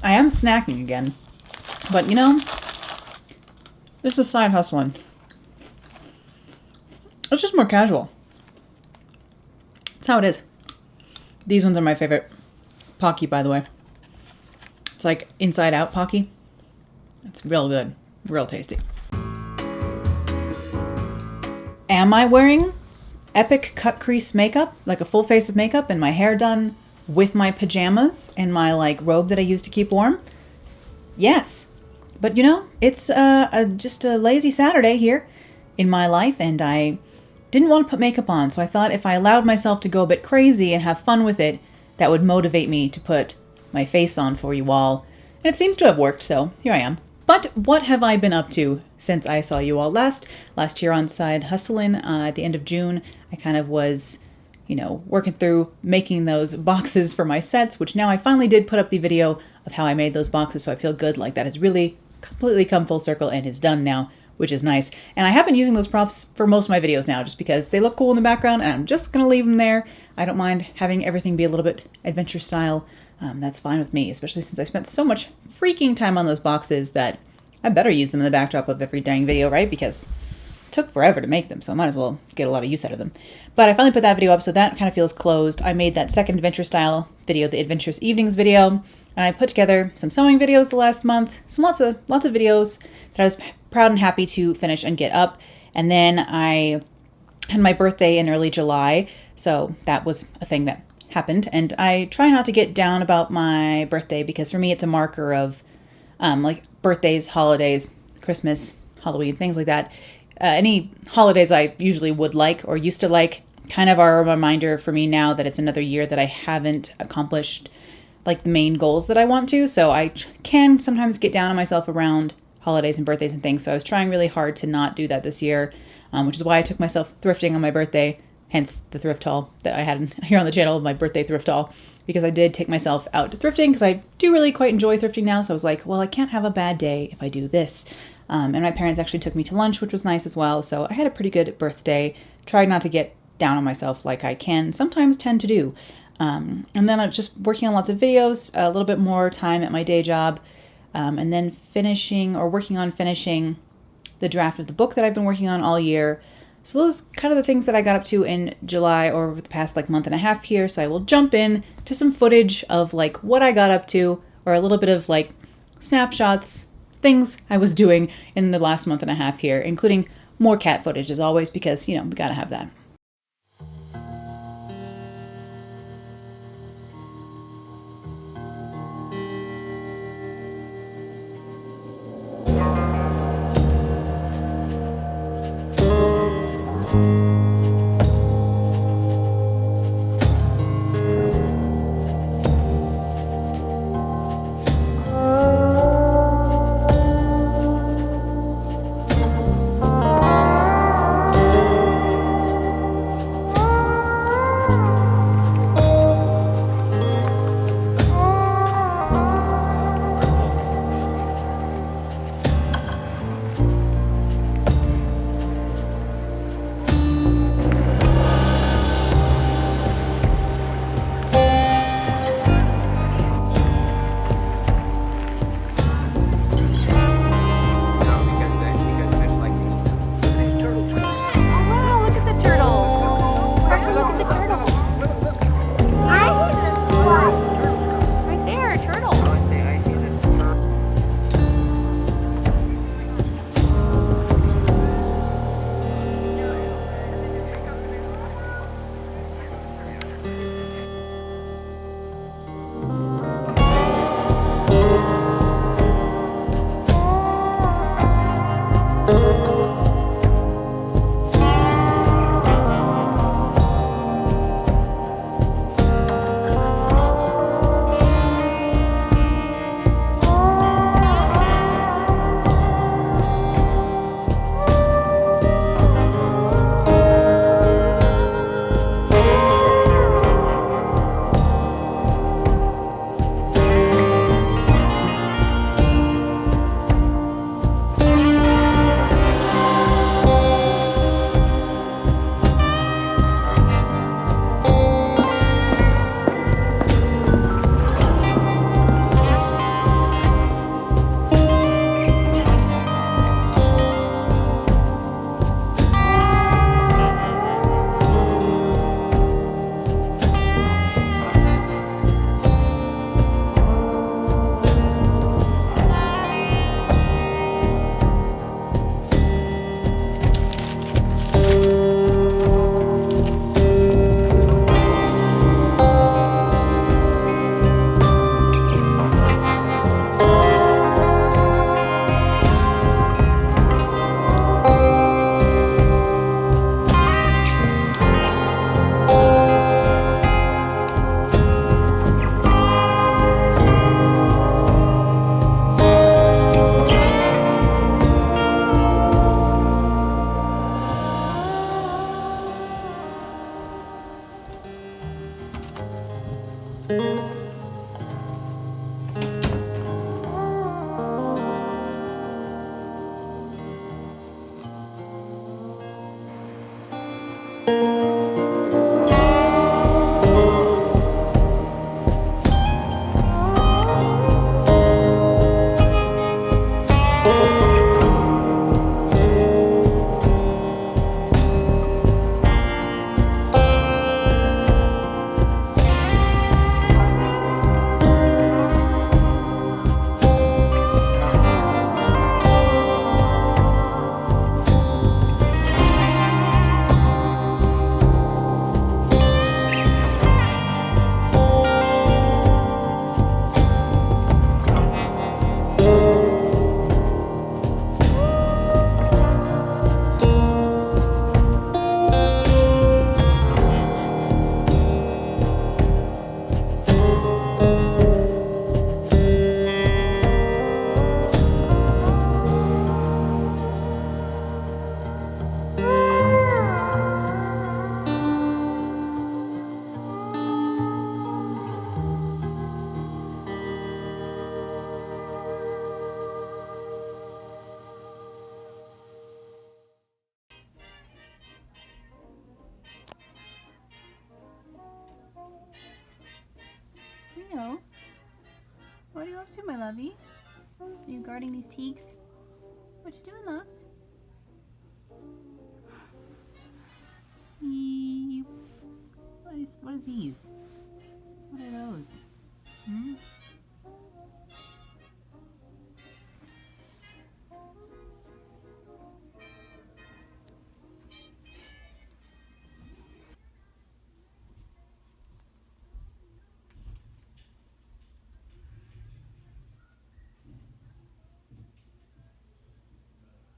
I am snacking again. But, you know, this is side hustling. It's just more casual. That's how it is. These ones are my favorite. Pocky, by the way. It's like inside out Pocky. It's real good. Real tasty. Am I wearing epic cut crease makeup? Like a full face of makeup and my hair done with my pajamas and my like robe that I use to keep warm? Yes. But you know, it's just a lazy Saturday here in my life, and I didn't want to put makeup on, so I thought if I allowed myself to go a bit crazy and have fun with it, that would motivate me to put my face on for you all. And it seems to have worked, so here I am. But what have I been up to since I saw you all last year on Side HUSSELEN at the end of June? I kind of was, you know, working through making those boxes for my sets, which now I finally did put up the video of how I made those boxes, so I feel good. Like that has really completely come full circle and is done now, which is nice. And I have been using those props for most of my videos now just because they look cool in the background, and I'm just gonna leave them there. I don't mind having everything be a little bit adventure style. That's fine with me, especially since I spent so much freaking time on those boxes that I better use them in the backdrop of every dang video, right? Because it took forever to make them, so I might as well get a lot of use out of them. But I finally put that video up, so that kind of feels closed. I made that second adventure style video, the Adventurous Evenings video, and I put together some sewing videos the last month, lots of videos that I was proud and happy to finish and get up. And then I had my birthday in early July, so that was a thing that happened. And I try not to get down about my birthday because for me it's a marker of like birthdays, holidays, Christmas, Halloween, things like that. Any holidays I usually would like or used to like kind of are a reminder for me now that it's another year that I haven't accomplished like the main goals that I want to. So I can sometimes get down on myself around holidays and birthdays and things. So I was trying really hard to not do that this year, which is why I took myself thrifting on my birthday, hence the thrift haul that I had here on the channel, my birthday thrift haul, because I did take myself out to thrifting because I do really quite enjoy thrifting now. So I was like, well, I can't have a bad day if I do this. And my parents actually took me to lunch, which was nice as well. So I had a pretty good birthday. Tried not to get down on myself like I can sometimes tend to do. And then I'm just working on lots of videos, a little bit more time at my day job, and then working on finishing the draft of the book that I've been working on all year. So those kind of the things that I got up to in July or over the past like month and a half here. So I will jump in to some footage of like what I got up to, or a little bit of like snapshots, things I was doing in the last month and a half here, including more cat footage as always, because, you know, we gotta have that. What are you up to, my lovey? Are you guarding these teaks? What you doing, loves? Eep. What are these? What are those? Hmm?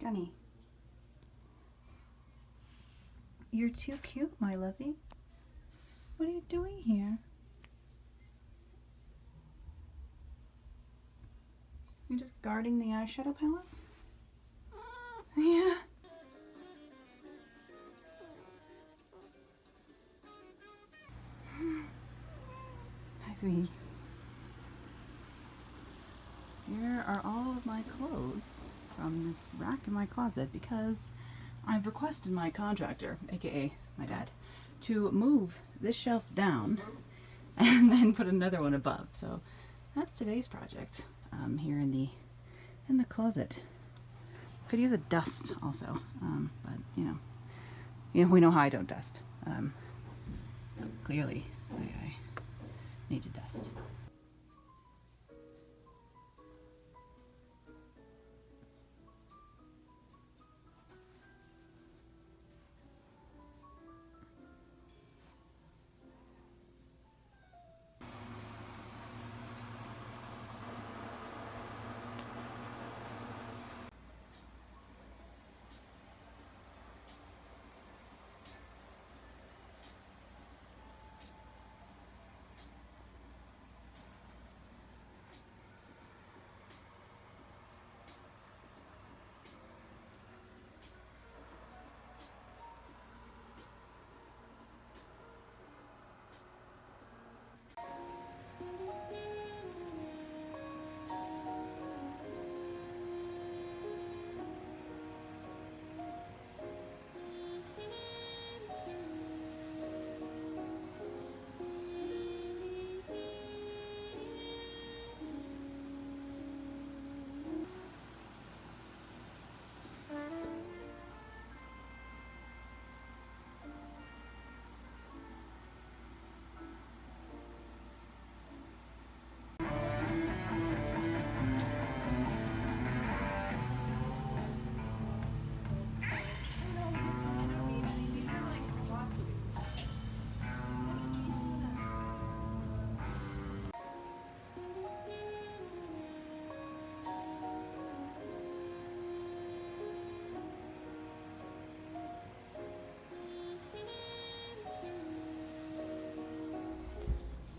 Gunny. You're too cute, my lovey. What are you doing here? You're just guarding the eyeshadow palettes? Yeah. Hi, sweetie. Here are all of my clothes from this rack in my closet because I've requested my contractor, aka my dad, to move this shelf down and then put another one above. So that's today's project here in the closet. Could use a dust also, but you know, we know how I don't dust. Clearly, I need to dust.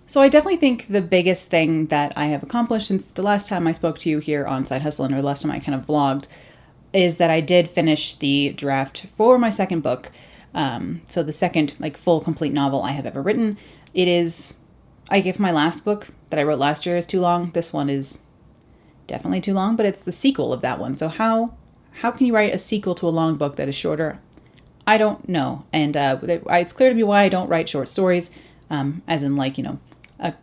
So I definitely think the biggest thing that I have accomplished since the last time I spoke to you here on Side Hustlein', or the last time I kind of vlogged, is that I did finish the draft for my second book. So the second full complete novel I have ever written. It is, if my last book that I wrote last year is too long, this one is definitely too long, but it's the sequel of that one. So how can you write a sequel to a long book that is shorter? I don't know. And it's clear to me why I don't write short stories, as in a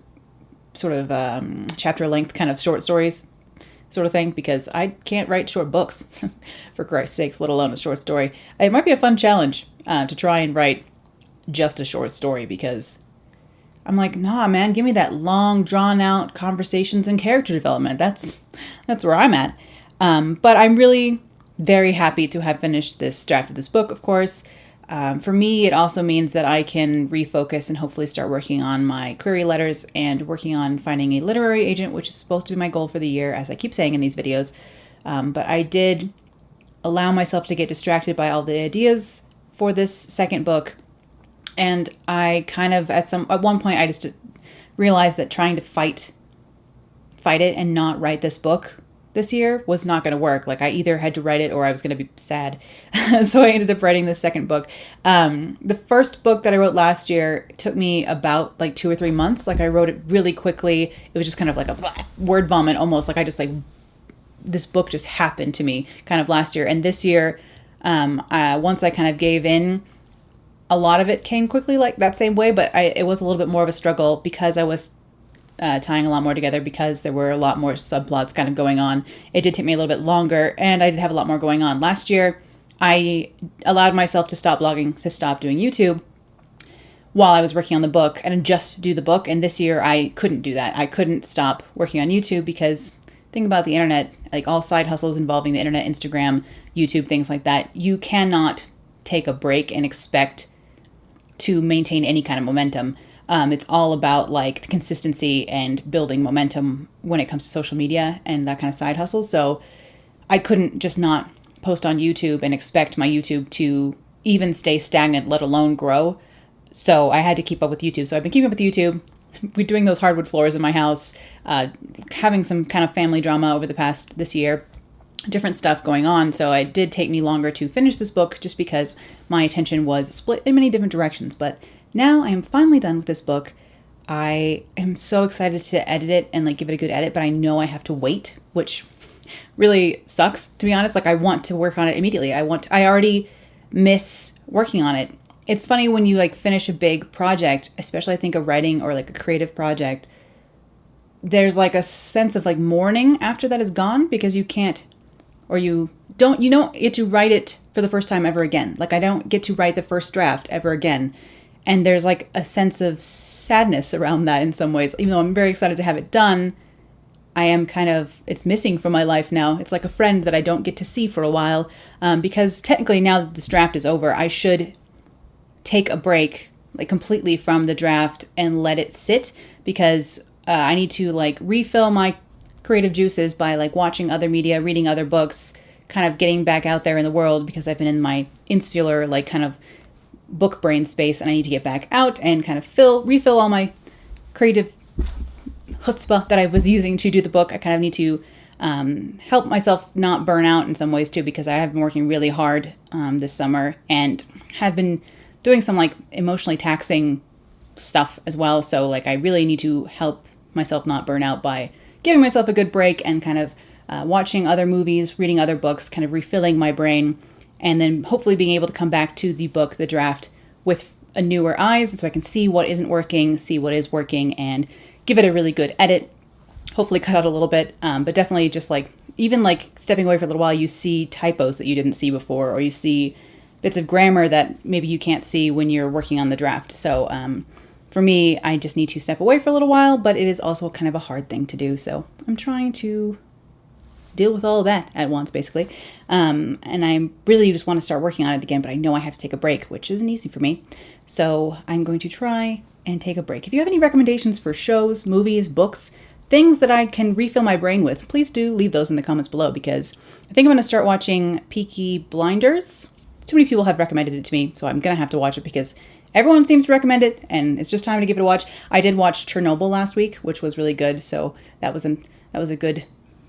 sort of chapter length kind of short stories sort of thing, because I can't write short books, for Christ's sakes, let alone a short story. It might be a fun challenge to try and write just a short story, because I'm like, nah, man, give me that long, drawn-out conversations and character development. That's where I'm at. But I'm really very happy to have finished this draft of this book, of course. For me, it also means that I can refocus and hopefully start working on my query letters and working on finding a literary agent, which is supposed to be my goal for the year, as I keep saying in these videos. But I did allow myself to get distracted by all the ideas for this second book. And I kind of, at one point, I just realized that trying to fight it and not write this book this year was not going to work. I either had to write it or I was going to be sad. So I ended up writing this second book. The first book that I wrote last year took me about 2 or 3 months. I wrote it really quickly. It was just kind of like a word vomit almost. This book just happened to me kind of last year. And this year, once I kind of gave in, a lot of it came quickly that same way, but it was a little bit more of a struggle because I was tying a lot more together because there were a lot more subplots kind of going on. It did take me a little bit longer, and I did have a lot more going on. Last year, I allowed myself to stop blogging, to stop doing YouTube while I was working on the book and just do the book. And this year I couldn't do that. I couldn't stop working on YouTube because think about the internet, like all side hustles involving the internet, Instagram, YouTube, things like that. You cannot take a break and expect to maintain any kind of momentum. It's all about like the consistency and building momentum when it comes to social media and that kind of side hustle. So I couldn't just not post on YouTube and expect my YouTube to even stay stagnant, let alone grow. So I had to keep up with YouTube. So I've been keeping up with YouTube. We're doing those hardwood floors in my house, having some kind of family drama over this year, different stuff going on. So it did take me longer to finish this book just because my attention was split in many different directions. But now I am finally done with this book. I am so excited to edit it and like give it a good edit, but I know I have to wait, which really sucks, to be honest. Like I want to work on it immediately. I already miss working on it. It's funny when you like finish a big project, especially I think a writing or like a creative project, there's like a sense of like mourning after that is gone because you can't, or you don't get to write it for the first time ever again. Like I don't get to write the first draft ever again. And there's like a sense of sadness around that in some ways. Even though I'm very excited to have it done, I am it's missing from my life now. It's like a friend that I don't get to see for a while because technically now that this draft is over, I should take a break like completely from the draft and let it sit because I need to like refill my creative juices by like watching other media, reading other books, kind of getting back out there in the world because I've been in my insular like kind of book brain space and I need to get back out and kind of refill all my creative chutzpah that I was using to do the book. I kind of need to help myself not burn out in some ways too because I have been working really hard this summer and have been doing some like emotionally taxing stuff as well. So like I really need to help myself not burn out by giving myself a good break and kind of watching other movies, reading other books, kind of refilling my brain, and then hopefully being able to come back to the book, the draft, with a newer eyes so I can see what isn't working, see what is working, and give it a really good edit. Hopefully cut out a little bit, but definitely just like, even like stepping away for a little while, you see typos that you didn't see before, or you see bits of grammar that maybe you can't see when you're working on the draft. So for me, I just need to step away for a little while, but it is also kind of a hard thing to do. So I'm trying to deal with all of that at once, basically. And I really just want to start working on it again, but I know I have to take a break, which isn't easy for me. So I'm going to try and take a break. If you have any recommendations for shows, movies, books, things that I can refill my brain with, please do leave those in the comments below because I think I'm going to start watching Peaky Blinders. Too many people have recommended it to me, so I'm going to have to watch it because everyone seems to recommend it, and it's just time to give it a watch. I did watch Chernobyl last week, which was really good, so that was a good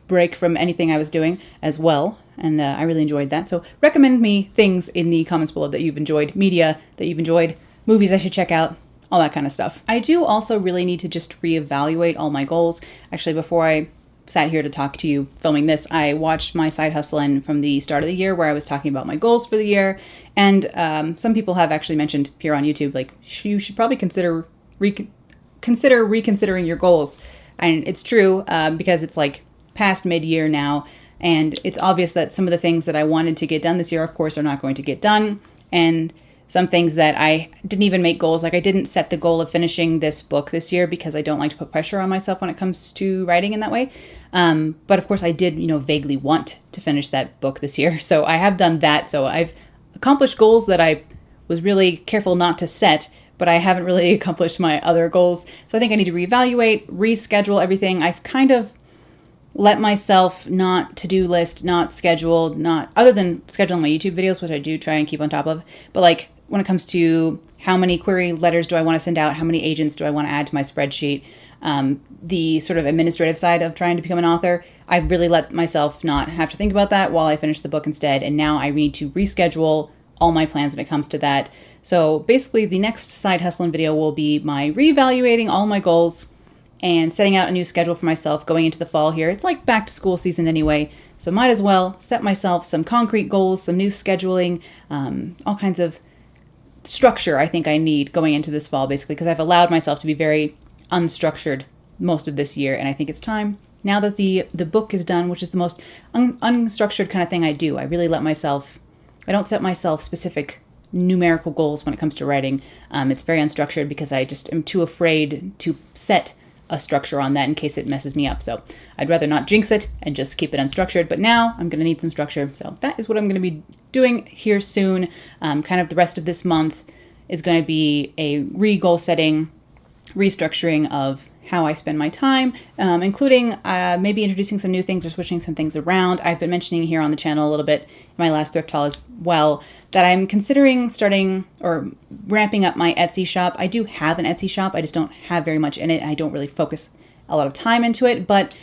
break from anything I was doing as well, and I really enjoyed that. So recommend me things in the comments below that you've enjoyed, media that you've enjoyed, movies I should check out, all that kind of stuff. I do also really need to just reevaluate all my goals. Actually, before I sat here to talk to you filming this, I watched my side hustling from the start of the year where I was talking about my goals for the year. And some people have actually mentioned here on YouTube, like, you should probably consider reconsidering your goals. And it's true because it's like past mid-year now. And it's obvious that some of the things that I wanted to get done this year, of course, are not going to get done. And some things that I didn't even make goals. Like I didn't set the goal of finishing this book this year because I don't like to put pressure on myself when it comes to writing in that way. But of course I did, vaguely want to finish that book this year. So I have done that. So I've accomplished goals that I was really careful not to set, but I haven't really accomplished my other goals. So I think I need to reevaluate, reschedule everything. I've kind of let myself not to-do list, not scheduled, not other than scheduling my YouTube videos, which I do try and keep on top of. But like when it comes to how many query letters do I want to send out, how many agents do I want to add to my spreadsheet, the sort of administrative side of trying to become an author, I've really let myself not have to think about that while I finish the book instead. And now I need to reschedule all my plans when it comes to that. So basically the next side hustling video will be my reevaluating all my goals and setting out a new schedule for myself going into the fall here. It's like back to school season anyway, so might as well set myself some concrete goals, some new scheduling, all kinds of structure I think I need going into this fall, basically, because I've allowed myself to be very unstructured most of this year, and I think it's time, now that the book is done, which is the most unstructured kind of thing I do. I really I don't set myself specific numerical goals when it comes to writing. It's very unstructured because I just am too afraid to set a structure on that in case it messes me up. So I'd rather not jinx it and just keep it unstructured. But now I'm going to need some structure. So that is what I'm going to be doing here soon. Kind of the rest of this month is going to be a goal setting, restructuring of how I spend my time, including maybe introducing some new things or switching some things around. I've been mentioning here on the channel a little bit in my last thrift haul as well that I'm considering starting or ramping up my Etsy shop. I do have an Etsy shop. I just don't have very much in it. I don't really focus a lot of time into it, but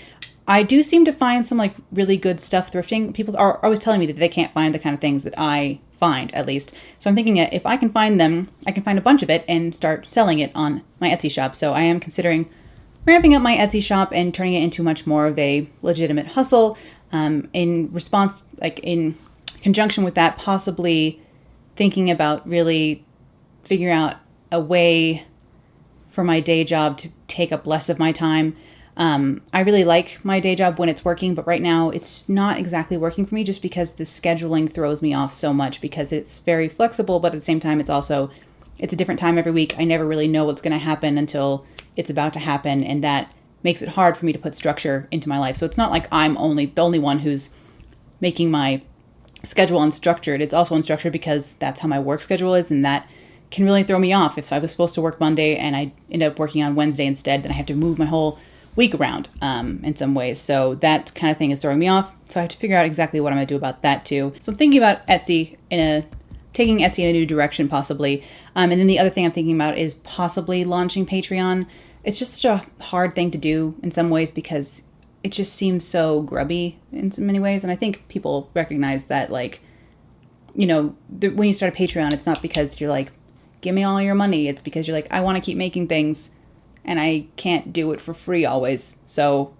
I do seem to find some like really good stuff thrifting. People are always telling me that they can't find the kind of things that I find, at least. So I'm thinking that if I can find them, I can find a bunch of it and start selling it on my Etsy shop. So I am considering ramping up my Etsy shop and turning it into much more of a legitimate hustle. In response, like in conjunction with that, possibly thinking about really figuring out a way for my day job to take up less of my time. I really like my day job when it's working, but right now it's not exactly working for me just because the scheduling throws me off so much because it's very flexible, but at the same time it's a different time every week. I never really know what's going to happen until it's about to happen, and that makes it hard for me to put structure into my life. So it's not like I'm the only one who's making my schedule unstructured. It's also unstructured because that's how my work schedule is, and that can really throw me off. If I was supposed to work Monday and I end up working on Wednesday instead, then I have to move my whole week around in some ways. So that kind of thing is throwing me off. So I have to figure out exactly what I'm going to do about that too. So I'm thinking about taking Etsy in a new direction possibly. And then the other thing I'm thinking about is possibly launching Patreon. It's just such a hard thing to do in some ways because it just seems so grubby in so many ways. And I think people recognize that, like, you know, when you start a Patreon, it's not because you're like, give me all your money. It's because you're like, I want to keep making things and I can't do it for free always. So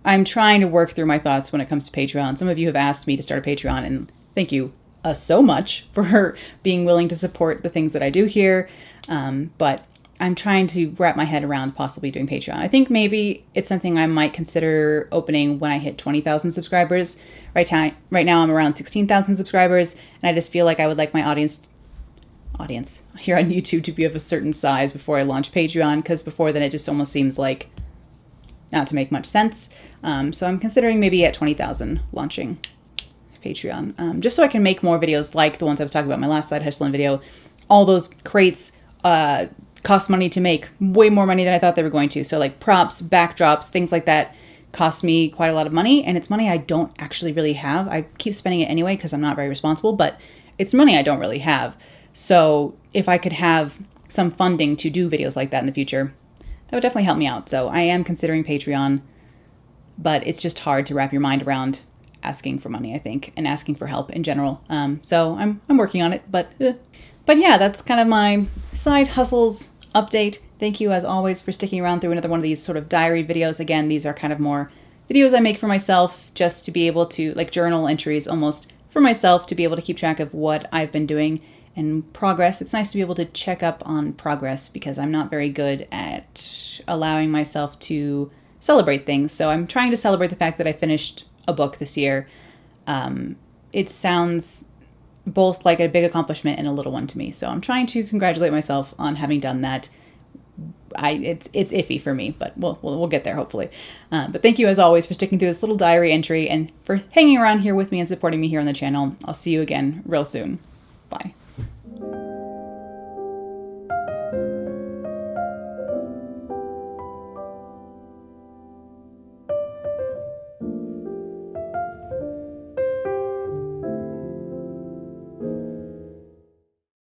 I'm trying to work through my thoughts when it comes to Patreon. Some of you have asked me to start a Patreon, and thank you so much for being willing to support the things that I do here. But I'm trying to wrap my head around possibly doing Patreon. I think maybe it's something I might consider opening when I hit 20,000 subscribers. Right now I'm around 16,000 subscribers, and I just feel like I would like my audience here on YouTube to be of a certain size before I launch Patreon, because before then it just almost seems like not to make much sense. So I'm considering maybe at 20,000 launching Patreon, just so I can make more videos like the ones I was talking about in my last side hustling video. All those crates cost money to make, way more money than I thought they were going to. So like props, backdrops, things like that cost me quite a lot of money, and it's money I don't actually really have. I keep spending it anyway because I'm not very responsible, but it's money I don't really have. So if I could have some funding to do videos like that in the future, that would definitely help me out. So I am considering Patreon, but it's just hard to wrap your mind around asking for money, I think, and asking for help in general. So I'm working on it, but yeah, that's kind of my side hustles update. Thank you as always for sticking around through another one of these sort of diary videos. Again, these are kind of more videos I make for myself, just to be able to, like, journal entries almost for myself, to be able to keep track of what I've been doing and progress. It's nice to be able to check up on progress because I'm not very good at allowing myself to celebrate things. So I'm trying to celebrate the fact that I finished a book this year. It sounds both like a big accomplishment and a little one to me. So I'm trying to congratulate myself on having done that. It's iffy for me, but we'll get there hopefully. But thank you as always for sticking through this little diary entry and for hanging around here with me and supporting me here on the channel. I'll see you again real soon. Bye.